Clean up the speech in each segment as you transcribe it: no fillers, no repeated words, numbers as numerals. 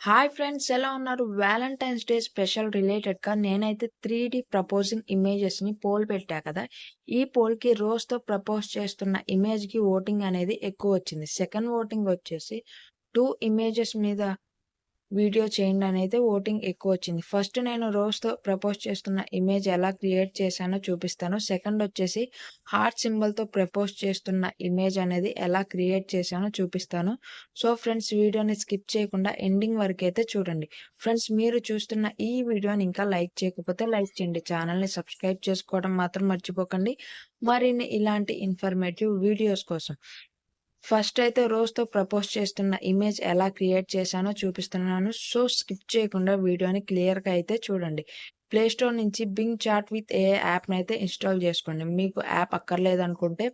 Hi friends, ఎలా ఉన్నారు? Valentine's day special రిలేటెడ్‌గా నేనైతే 3D ప్రపోజింగ్ ఇమేజెస్‌ని పోల్ పెట్టా కదా! ఈ పోల్‌కి రోజ్‌తో ప్రపోజ్ చేస్తున్న ఇమేజ్‌కి ఓటింగ్ అనేది ఎక్కువొచ్చింది. సెకండ్ ఓటింగ్ వచ్చేసి 2 ఇమేజెస్ మీద వీడియో చేయండి అనేది ఓటింగ్ ఎక్కువొచ్చింది. ఫస్ట్ నేను రోజ్‌తో ప్రపోజ్ చేస్తున్న ఇమేజ్ ఎలా క్రియేట్ చేశానో చూపిస్తాను. సెకండ్ వచ్చేసి హార్ట్ సింబల్‌తో ప్రపోజ్ చేస్తున్న ఇమేజ్ అనేది ఎలా క్రియేట్ చేశానో చూపిస్తాను. సో ఫ్రెండ్స్, వీడియోని స్కిప్ చేయకుండా ఎండింగ్ వరకైతే చూడండి. ఫ్రెండ్స్, మీరు చూస్తున్న ఈ వీడియోని ఇంకా లైక్ చేయకపోతే లైక్ చేయండి. ఛానల్‌ని సబ్స్క్రైబ్ చేసుకోవడం మాత్రం మర్చిపోకండి. మరిన్ని ఇలాంటి ఇన్ఫర్మేటివ్ వీడియోస్ కోసం. ఫస్ట్ అయితే రోజ్‌తో ప్రపోజ్ చేస్తున్న ఇమేజ్ ఎలా క్రియేట్ చేశానో చూపిస్తున్నాను. సో స్కిప్ చేయకుండా వీడియోని క్లియర్‌గా అయితే చూడండి. ప్లే స్టోర్ నుంచి బింగ్ చాట్ విత్ ఏఐ యాప్‌నైతే ఇన్‌స్టాల్ చేసుకోండి. మీకు యాప్ అక్కర్లేదనుకుంటే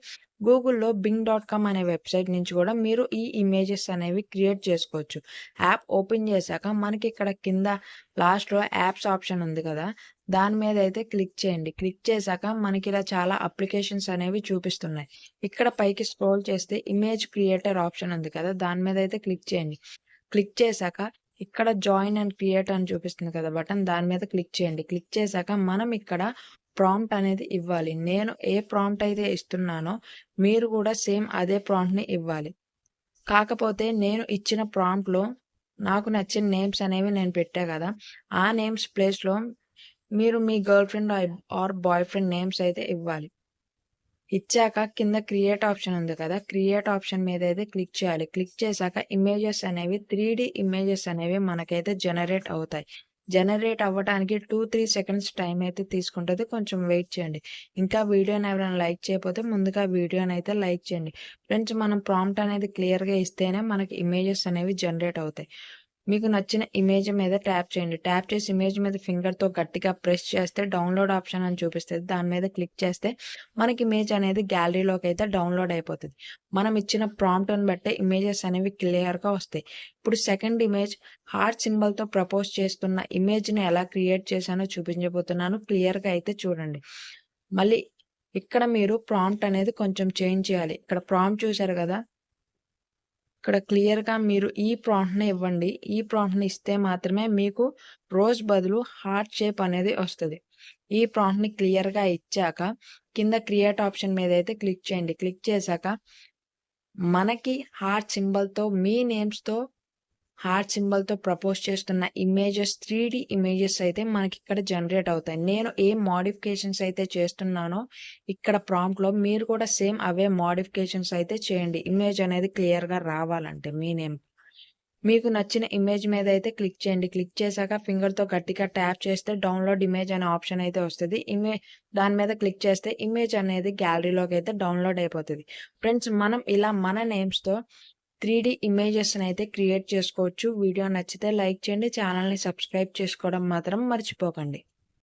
గూగుల్‌లో బింగ్.కామ్ అనే వెబ్‌సైట్ నుంచి కూడా మీరు ఈ ఇమేజెస్ అనేవి క్రియేట్ చేసుకోవచ్చు. యాప్ ఓపెన్ చేశాక మనకి ఇక్కడ కింద లాస్ట్‌లో యాప్స్ ఆప్షన్ ఉంది కదా! దాని మీద అయితే క్లిక్ చేయండి. క్లిక్ చేశాక మనకి ఇలా చాలా అప్లికేషన్స్ అనేవి చూపిస్తున్నాయి. ఇక్కడ పైకి స్క్రోల్ చేస్తే ఇమేజ్ క్రియేటర్ ఆప్షన్ ఉంది కదా! దాని మీద అయితే క్లిక్ చేయండి. క్లిక్ చేశాక ఇక్కడ జాయిన్ అండ్ క్రియేట్ అని చూపిస్తుంది కదా బటన్, దాని మీద క్లిక్ చేయండి. క్లిక్ చేశాక మనం ఇక్కడ ప్రాంప్ట్ అనేది ఇవ్వాలి. నేను ఏ ప్రాంప్ట్ అయితే ఇస్తున్నానో మీరు కూడా సేమ్ అదే ప్రాంప్ట్‌ని ఇవ్వాలి. కాకపోతే నేను ఇచ్చిన ప్రాంప్ట్‌లో నాకు నచ్చిన నేమ్స్ అనేవి నేను పెట్టా కదా! ఆ నేమ్స్ ప్లేస్‌లో మీరు మీ girlfriend or boyfriend names అయితే ఇవ్వాలి. ఇచ్చాక కింద క్రియేట్ ఆప్షన్ ఉంది కదా! క్రియేట్ ఆప్షన్ మీద అయితే క్లిక్ చేయాలి. క్లిక్ చేశాక ఇమేజెస్ అనేవి 3D ఇమేజెస్ అనేవి మనకైతే జనరేట్ అవుతాయి. జనరేట్ అవ్వటానికి 2-3 సెకండ్స్ టైం అయితే తీసుకుంటది. కొంచెం వెయిట్ చేయండి. ఇంకా వీడియోని ఎవరైనా లైక్ చేయకపోతే ముందుగా వీడియోని అయితే లైక్ చేయండి. ఫ్రెండ్స్, మనం ప్రాంప్ట్ అనేది క్లియర్‌గా ఇస్తేనే మనకి ఇమేజెస్ అనేవి జనరేట్ అవుతాయి. మీకు నచ్చిన ఇమేజ్ మీద ట్యాప్ చేయండి. ట్యాప్ చేసి ఇమేజ్ మీద ఫింగర్‌తో గట్టిగా ప్రెస్ చేస్తే డౌన్‌లోడ్ ఆప్షన్ అని చూపిస్తది. దాని మీద క్లిక్ చేస్తే మనకి ఇమేజ్ అనేది గ్యాలరీలోకి అయితే డౌన్‌లోడ్ అయిపోతది. మనం ఇచ్చిన ప్రాంప్ట్‌ని బట్టే ఇమేజెస్ అనేవి క్లియర్‌గా వస్తాయి. ఇప్పుడు సెకండ్ ఇమేజ్ హార్ట్ సింబల్‌తో ప్రపోజ్ చేస్తున్న ఇమేజ్‌ని ఎలా క్రియేట్ చేశానో చూపించబోతున్నాను. క్లియర్‌గా అయితే చూడండి. మళ్ళీ ఇక్కడ మీరు ప్రాంప్ట్ అనేది కొంచెం చేంజ్ చేయాలి. ఇక్కడ ప్రాంప్ట్ చూసారు కదా! ఇక్కడ క్లియర్‌గా మీరు ఈ ప్రాంప్ట్‌ని ఇవ్వండి. ఈ ప్రాంప్ట్‌ని ఇస్తే మాత్రమే మీకు రోజ్ బదులు హార్ట్ షేప్ అనేది వస్తది. ఈ ప్రాంప్ట్‌ని క్లియర్‌గా ఇచ్చాక కింద క్రియేట్ ఆప్షన్ మీద అయితే క్లిక్ చేయండి. క్లిక్ చేశాక మనకి హార్ట్ సింబల్‌తో మీ నేమ్స్‌తో హార్ట్ సింబల్‌తో ప్రపోజ్ చేస్తున్న ఇమేజెస్ 3D ఇమేజెస్ అయితే మనకిక్కడ జనరేట్ అవుతాయి. నేను ఏ మోడిఫికేషన్స్ అయితే చేస్తున్నానో ఇక్కడ ప్రాంప్ట్‌లో మీరు కూడా సేమ్ అవే మోడిఫికేషన్స్ అయితే చేయండి. ఇమేజ్ అనేది క్లియర్‌గా రావాలంటే మీ నేమ్. మీకు నచ్చిన ఇమేజ్ మీద అయితే క్లిక్ చేయండి. క్లిక్ చేశాక ఫింగర్‌తో గట్టిగా ట్యాప్ చేస్తే డౌన్‌లోడ్ ఇమేజ్ అనే ఆప్షన్ అయితే వస్తది. దాని మీద క్లిక్ చేస్తే ఇమేజ్ అనేది గ్యాలరీలోకి అయితే డౌన్‌లోడ్ అయిపోతది. ఫ్రెండ్స్, మనం ఇలా మన నేమ్స్‌తో 3D ఇమేజెస్‌ని అయితే క్రియేట్ చేసుకోవచ్చు. వీడియో నచ్చితే లైక్ చేయండి. ఛానల్‌ని సబ్స్క్రైబ్ చేసుకోవడం మాత్రం మర్చిపోకండి.